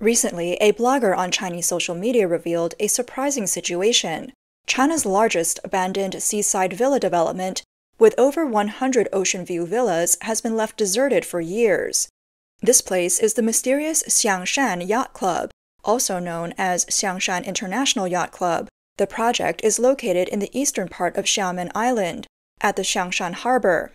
Recently, a blogger on Chinese social media revealed a surprising situation. China's largest abandoned seaside villa development, with over 100 ocean view villas, has been left deserted for years. This place is the mysterious Xiangshan Yacht Club, also known as Xiangshan International Yacht Club. The project is located in the eastern part of Xiamen Island, at the Xiangshan Harbor.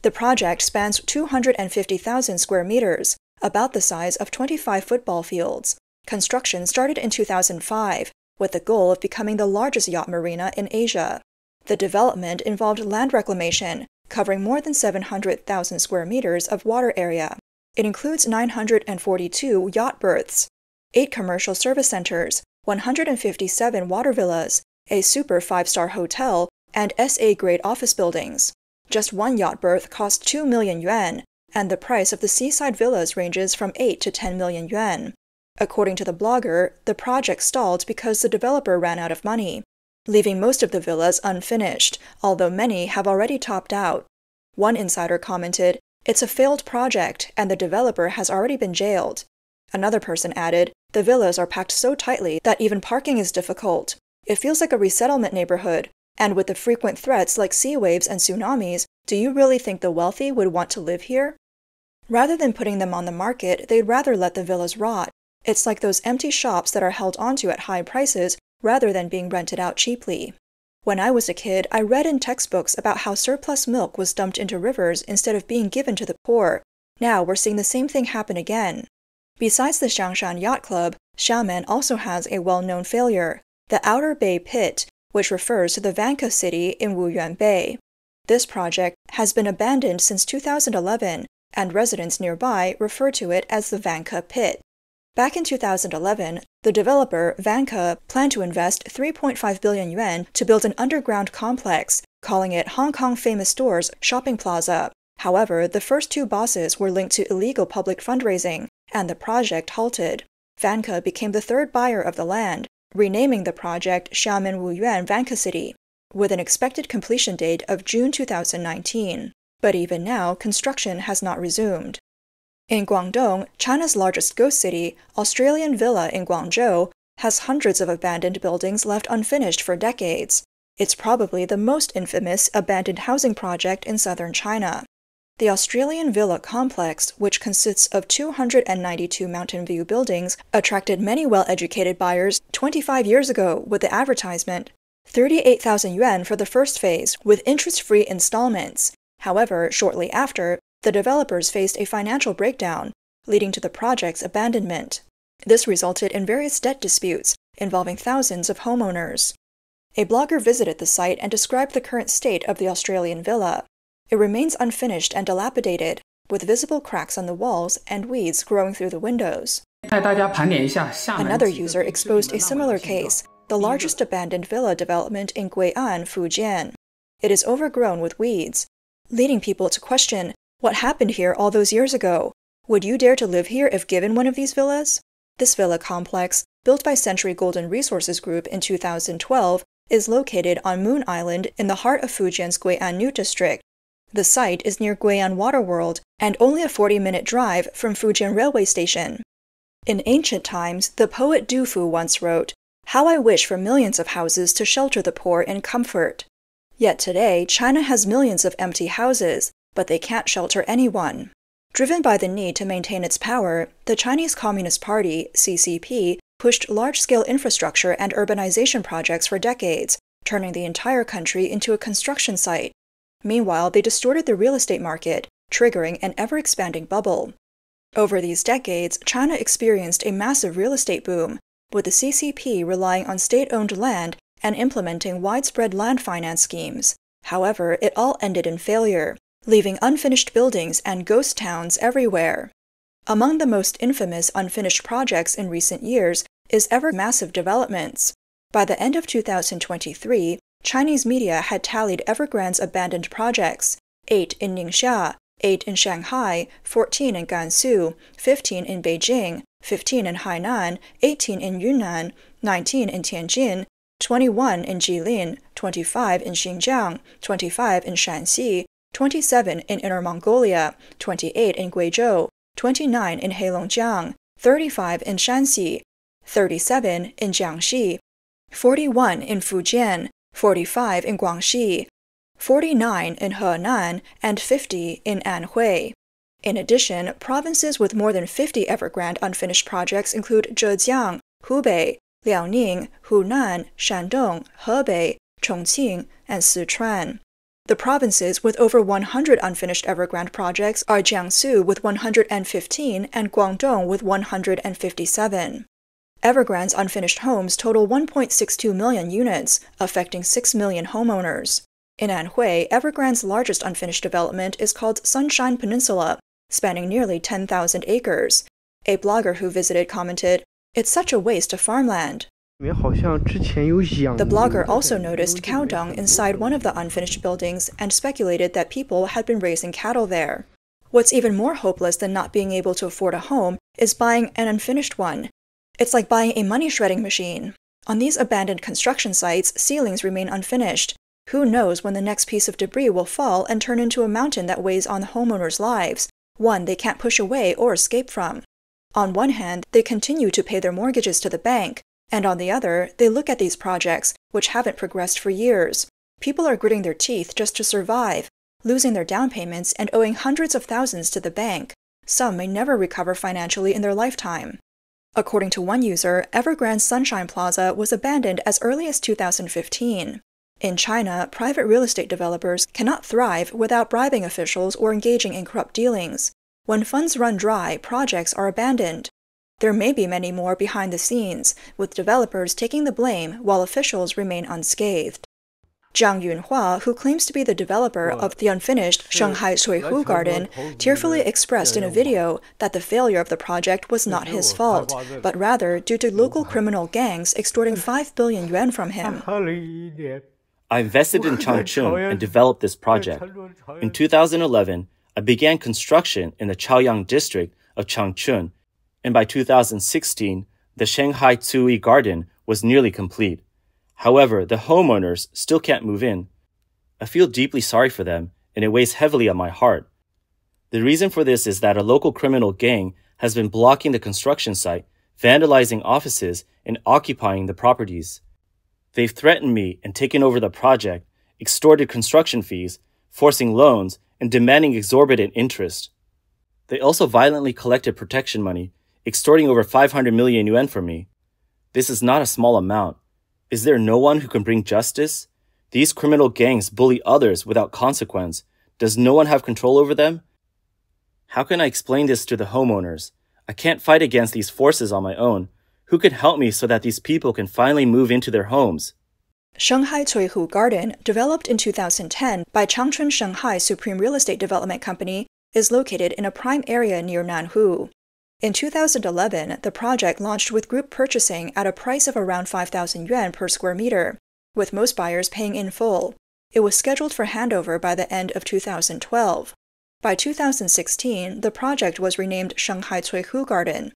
The project spans 250,000 square meters, about the size of 25 football fields. Construction started in 2005, with the goal of becoming the largest yacht marina in Asia. The development involved land reclamation, covering more than 700,000 square meters of water area. It includes 942 yacht berths, 8 commercial service centers, 157 water villas, a super 5-star hotel, and SA-grade office buildings. Just one yacht berth cost 2 million yuan, and the price of the seaside villas ranges from 8 to 10 million yuan. According to the blogger, the project stalled because the developer ran out of money, leaving most of the villas unfinished, although many have already topped out. One insider commented, "It's a failed project, and the developer has already been jailed." Another person added, "The villas are packed so tightly that even parking is difficult. It feels like a resettlement neighborhood, and with the frequent threats like sea waves and tsunamis, do you really think the wealthy would want to live here?" Rather than putting them on the market, they'd rather let the villas rot. It's like those empty shops that are held onto at high prices rather than being rented out cheaply. When I was a kid, I read in textbooks about how surplus milk was dumped into rivers instead of being given to the poor. Now we're seeing the same thing happen again. Besides the Xiangshan Yacht Club, Xiamen also has a well-known failure, the Outer Bay Pit, which refers to the Vanke city in Wuyuan Bay. This project has been abandoned since 2011, and residents nearby refer to it as the Vanke Pit. Back in 2011, the developer, Vanke, planned to invest 3.5 billion yuan to build an underground complex, calling it Hong Kong Famous Stores Shopping Plaza. However, the first 2 bosses were linked to illegal public fundraising, and the project halted. Vanke became the 3rd buyer of the land, renaming the project Xiamen Wuyuan Vanke City, with an expected completion date of June 2019. But even now, construction has not resumed. In Guangdong, China's largest ghost city, Australian Villa in Guangzhou has hundreds of abandoned buildings left unfinished for decades. It's probably the most infamous abandoned housing project in southern China. The Australian Villa complex, which consists of 292 mountain view buildings, attracted many well-educated buyers 25 years ago with the advertisement, 38,000 yuan for the first phase, with interest-free installments. However, shortly after, the developers faced a financial breakdown, leading to the project's abandonment. This resulted in various debt disputes involving thousands of homeowners. A blogger visited the site and described the current state of the Australian villa. It remains unfinished and dilapidated, with visible cracks on the walls and weeds growing through the windows. Another user exposed a similar case, the largest abandoned villa development in Gui'an, Fujian. It is overgrown with weeds, leading people to question, what happened here all those years ago? Would you dare to live here if given one of these villas? This villa complex, built by Century Golden Resources Group in 2012, is located on Moon Island in the heart of Fujian's Gui'an New District. The site is near Gui'an Waterworld and only a 40-minute drive from Fujian Railway Station. In ancient times, the poet Du Fu once wrote, "How I wish for millions of houses to shelter the poor in comfort." Yet today, China has millions of empty houses, but they can't shelter anyone. Driven by the need to maintain its power, the Chinese Communist Party, CCP, pushed large-scale infrastructure and urbanization projects for decades, turning the entire country into a construction site. Meanwhile, they distorted the real estate market, triggering an ever-expanding bubble. Over these decades, China experienced a massive real estate boom, with the CCP relying on state-owned land and implementing widespread land finance schemes. However, it all ended in failure, leaving unfinished buildings and ghost towns everywhere. Among the most infamous unfinished projects in recent years is ever-massive developments. By the end of 2023, Chinese media had tallied Evergrande's abandoned projects, 8 in Ningxia, 8 in Shanghai, 14 in Gansu, 15 in Beijing, 15 in Hainan, 18 in Yunnan, 19 in Tianjin, 21 in Jilin, 25 in Xinjiang, 25 in Shanxi, 27 in Inner Mongolia, 28 in Guizhou, 29 in Heilongjiang, 35 in Shanxi, 37 in Jiangxi, 41 in Fujian, 45 in Guangxi, 49 in Henan, and 50 in Anhui. In addition, provinces with more than 50 Evergrande unfinished projects include Zhejiang, Hubei, Liaoning, Hunan, Shandong, Hebei, Chongqing, and Sichuan. The provinces with over 100 unfinished Evergrande projects are Jiangsu with 115 and Guangdong with 157. Evergrande's unfinished homes total 1.62 million units, affecting 6 million homeowners. In Anhui, Evergrande's largest unfinished development is called Sunshine Peninsula, spanning nearly 10,000 acres. A blogger who visited commented, "It's such a waste of farmland." The blogger also noticed cow dung inside one of the unfinished buildings and speculated that people had been raising cattle there. What's even more hopeless than not being able to afford a home is buying an unfinished one. It's like buying a money-shredding machine. On these abandoned construction sites, ceilings remain unfinished. Who knows when the next piece of debris will fall and turn into a mountain that weighs on the homeowners' lives, one they can't push away or escape from. On one hand, they continue to pay their mortgages to the bank, and on the other, they look at these projects, which haven't progressed for years. People are gritting their teeth just to survive, losing their down payments and owing hundreds of thousands to the bank. Some may never recover financially in their lifetime. According to one user, Evergrande's Sunshine Plaza was abandoned as early as 2015. In China, private real estate developers cannot thrive without bribing officials or engaging in corrupt dealings. When funds run dry, projects are abandoned. There may be many more behind the scenes, with developers taking the blame while officials remain unscathed. Zhang Yunhua, who claims to be the developer of the unfinished Shanghai Tuyu Garden, tearfully expressed in a video that the failure of the project was not his fault, but rather due to local criminal gangs extorting 5 billion yuan from him. I invested in Changchun and developed this project. In 2011, I began construction in the Chaoyang district of Changchun, and by 2016, the Shanghai Tuyu Garden was nearly complete. However, the homeowners still can't move in. I feel deeply sorry for them, and it weighs heavily on my heart. The reason for this is that a local criminal gang has been blocking the construction site, vandalizing offices, and occupying the properties. They've threatened me and taken over the project, extorted construction fees, forcing loans, and demanding exorbitant interest. They also violently collected protection money, extorting over 500 million yuan from me. This is not a small amount. Is there no one who can bring justice? These criminal gangs bully others without consequence. Does no one have control over them? How can I explain this to the homeowners? I can't fight against these forces on my own. Who can help me so that these people can finally move into their homes? Shanghai Tuyu Garden, developed in 2010 by Changchun Shanghai Supreme Real Estate Development Company, is located in a prime area near Nanhu. In 2011, the project launched with group purchasing at a price of around 5,000 yuan per square meter, with most buyers paying in full. It was scheduled for handover by the end of 2012. By 2016, the project was renamed Shanghai Tuyu Garden,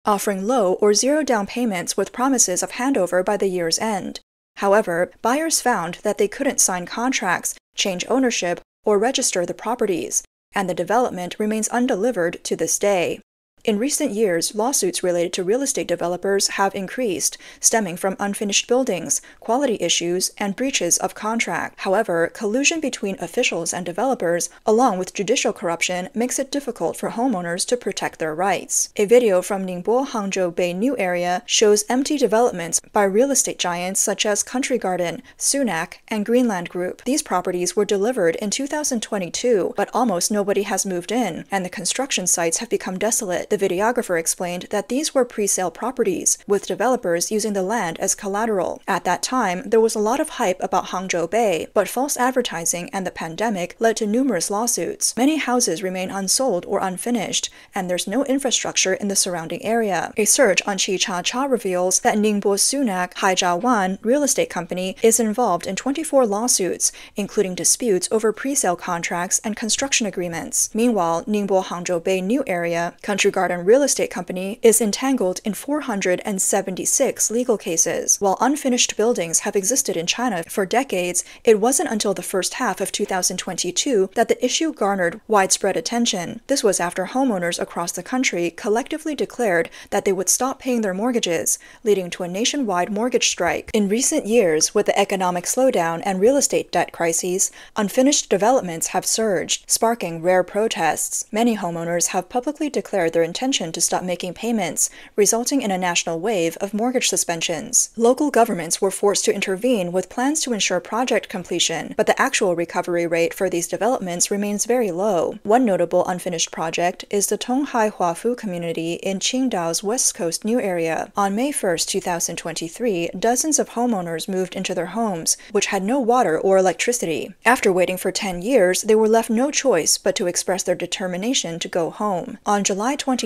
offering low or zero down payments with promises of handover by the year's end. However, buyers found that they couldn't sign contracts, change ownership, or register the properties, and the development remains undelivered to this day. In recent years, lawsuits related to real estate developers have increased, stemming from unfinished buildings, quality issues, and breaches of contract. However, collusion between officials and developers, along with judicial corruption, makes it difficult for homeowners to protect their rights. A video from Ningbo Hangzhou Bay New Area shows empty developments by real estate giants such as Country Garden, Sunac, and Greenland Group. These properties were delivered in 2022, but almost nobody has moved in, and the construction sites have become desolate. The videographer explained that these were pre-sale properties, with developers using the land as collateral. At that time, there was a lot of hype about Hangzhou Bay, but false advertising and the pandemic led to numerous lawsuits. Many houses remain unsold or unfinished, and there's no infrastructure in the surrounding area. A search on Chi reveals that Ningbo Sunac Haijiawan Real Estate Company is involved in 24 lawsuits, including disputes over pre-sale contracts and construction agreements. Meanwhile, Ningbo Hangzhou Bay New Area, Country Garden Real Estate Company is entangled in 476 legal cases. While unfinished buildings have existed in China for decades, it wasn't until the first half of 2022 that the issue garnered widespread attention. This was after homeowners across the country collectively declared that they would stop paying their mortgages, leading to a nationwide mortgage strike. In recent years, with the economic slowdown and real estate debt crises, unfinished developments have surged, sparking rare protests. Many homeowners have publicly declared their intention to stop making payments, resulting in a national wave of mortgage suspensions. Local governments were forced to intervene with plans to ensure project completion, but the actual recovery rate for these developments remains very low. One notable unfinished project is the Tonghai Huafu community in Qingdao's West Coast New Area. On May 1, 2023, dozens of homeowners moved into their homes, which had no water or electricity. After waiting for 10 years, they were left no choice but to express their determination to go home. On July 29,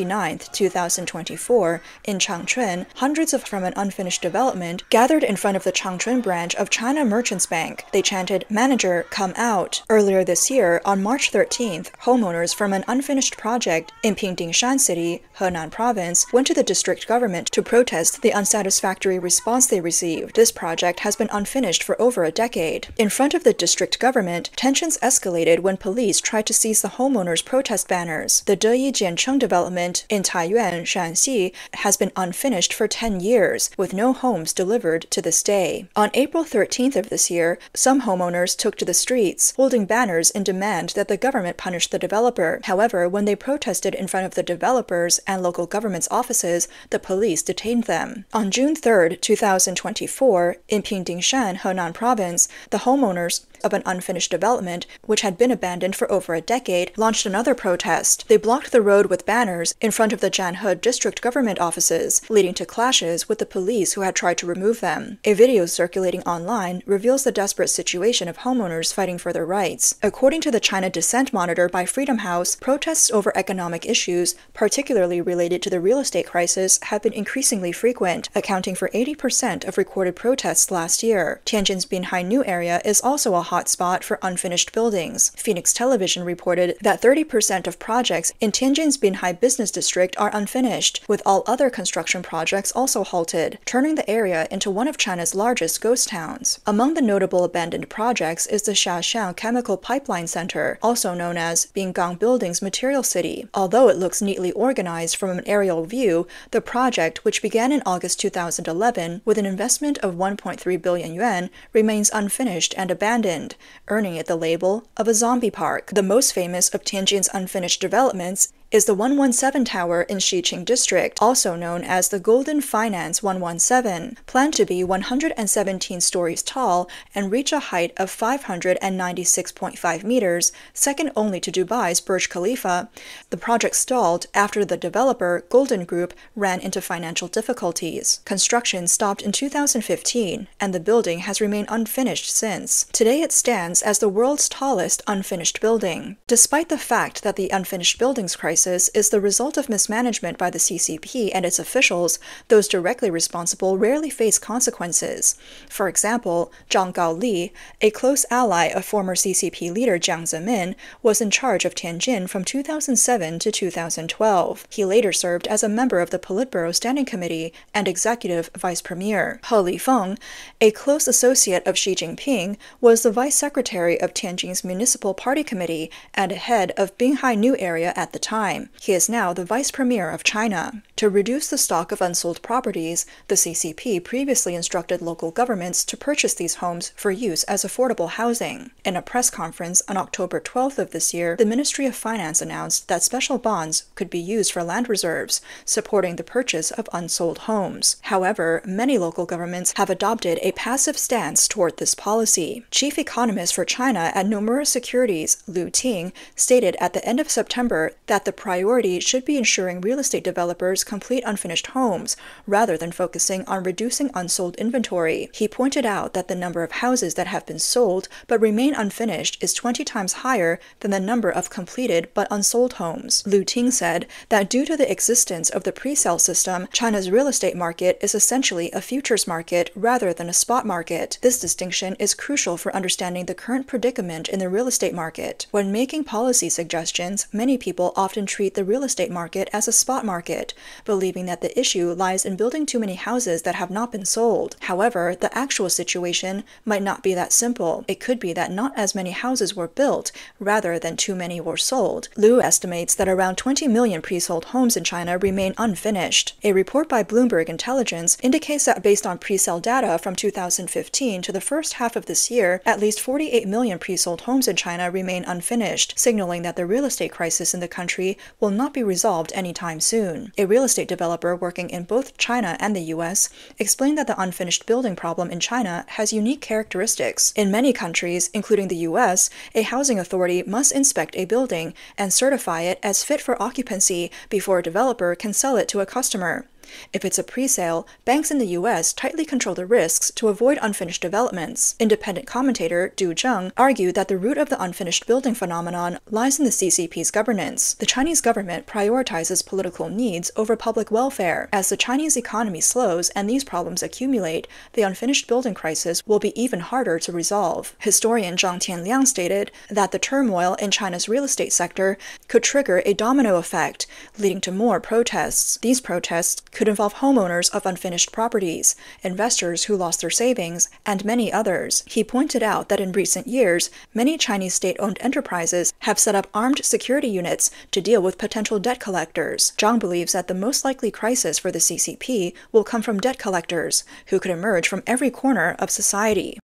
2024, in Changchun, hundreds from an unfinished development gathered in front of the Changchun branch of China Merchants Bank. They chanted, "Manager, come out." Earlier this year, on March 13th, homeowners from an unfinished project in Pingdingshan City, Henan Province, went to the district government to protest the unsatisfactory response they received. This project has been unfinished for over a decade. In front of the district government, tensions escalated when police tried to seize the homeowners' protest banners. The Deyi Jiancheng development in Taiyuan, Shanxi, has been unfinished for 10 years, with no homes delivered to this day. On April 13th of this year, some homeowners took to the streets, holding banners in demand that the government punish the developer. However, when they protested in front of the developers and local government's offices, the police detained them. On June 3, 2024, in Pingdingshan, Henan Province, the homeowners of an unfinished development, which had been abandoned for over a decade, launched another protest. They blocked the road with banners in front of the Jianhe district government offices, leading to clashes with the police who had tried to remove them. A video circulating online reveals the desperate situation of homeowners fighting for their rights. According to the China Dissent Monitor by Freedom House, protests over economic issues, particularly related to the real estate crisis, have been increasingly frequent, accounting for 80% of recorded protests last year. Tianjin's Binhai New area is also a hotspot for unfinished buildings. Phoenix Television reported that 30% of projects in Tianjin's Binhai business district are unfinished, with all other construction projects also halted, turning the area into one of China's largest ghost towns. Among the notable abandoned projects is the Xiaxiang Chemical Pipeline Center, also known as Bingang Building's Material City. Although it looks neatly organized from an aerial view, the project, which began in August 2011 with an investment of 1.3 billion yuan, remains unfinished and abandoned, earning it the label of a zombie park. The most famous of Tianjin's unfinished developments is the 117 Tower in Xiqing District, also known as the Golden Finance 117, planned to be 117 stories tall and reach a height of 596.5 meters, second only to Dubai's Burj Khalifa. The project stalled after the developer, Golden Group, ran into financial difficulties. Construction stopped in 2015, and the building has remained unfinished since. Today it stands as the world's tallest unfinished building. Despite the fact that the unfinished buildings crisis is the result of mismanagement by the CCP and its officials, those directly responsible rarely face consequences. For example, Zhang Gaoli, a close ally of former CCP leader Jiang Zemin, was in charge of Tianjin from 2007 to 2012. He later served as a member of the Politburo Standing Committee and executive vice premier. He Lifeng, a close associate of Xi Jinping, was the vice secretary of Tianjin's Municipal Party Committee and head of Binhai New Area at the time. He is now the vice premier of China. To reduce the stock of unsold properties, the CCP previously instructed local governments to purchase these homes for use as affordable housing. In a press conference on October 12th of this year, the Ministry of Finance announced that special bonds could be used for land reserves, supporting the purchase of unsold homes. However, many local governments have adopted a passive stance toward this policy. Chief economist for China at Nomura Securities, Liu Ting, stated at the end of September that the priority should be ensuring real estate developers complete unfinished homes, rather than focusing on reducing unsold inventory. He pointed out that the number of houses that have been sold but remain unfinished is 20 times higher than the number of completed but unsold homes. Liu Ting said that due to the existence of the pre-sale system, China's real estate market is essentially a futures market rather than a spot market. This distinction is crucial for understanding the current predicament in the real estate market. When making policy suggestions, many people often often treat the real estate market as a spot market, believing that the issue lies in building too many houses that have not been sold. However, the actual situation might not be that simple. It could be that not as many houses were built, rather than too many were sold. Liu estimates that around 20 million pre-sold homes in China remain unfinished. A report by Bloomberg Intelligence indicates that based on pre-sale data from 2015 to the first half of this year, at least 48 million pre-sold homes in China remain unfinished, signaling that the real estate crisis in the country will not be resolved anytime soon. A real estate developer working in both China and the US explained that the unfinished building problem in China has unique characteristics. In many countries, including the US, a housing authority must inspect a building and certify it as fit for occupancy before a developer can sell it to a customer. If it's a pre-sale, banks in the US tightly control the risks to avoid unfinished developments. Independent commentator Du Zheng argued that the root of the unfinished building phenomenon lies in the CCP's governance. The Chinese government prioritizes political needs over public welfare. As the Chinese economy slows and these problems accumulate, the unfinished building crisis will be even harder to resolve. Historian Zhang Tianliang stated that the turmoil in China's real estate sector could trigger a domino effect, leading to more protests. These protests could involve homeowners of unfinished properties, investors who lost their savings, and many others. He pointed out that in recent years, many Chinese state-owned enterprises have set up armed security units to deal with potential debt collectors. Zhang believes that the most likely crisis for the CCP will come from debt collectors, who could emerge from every corner of society.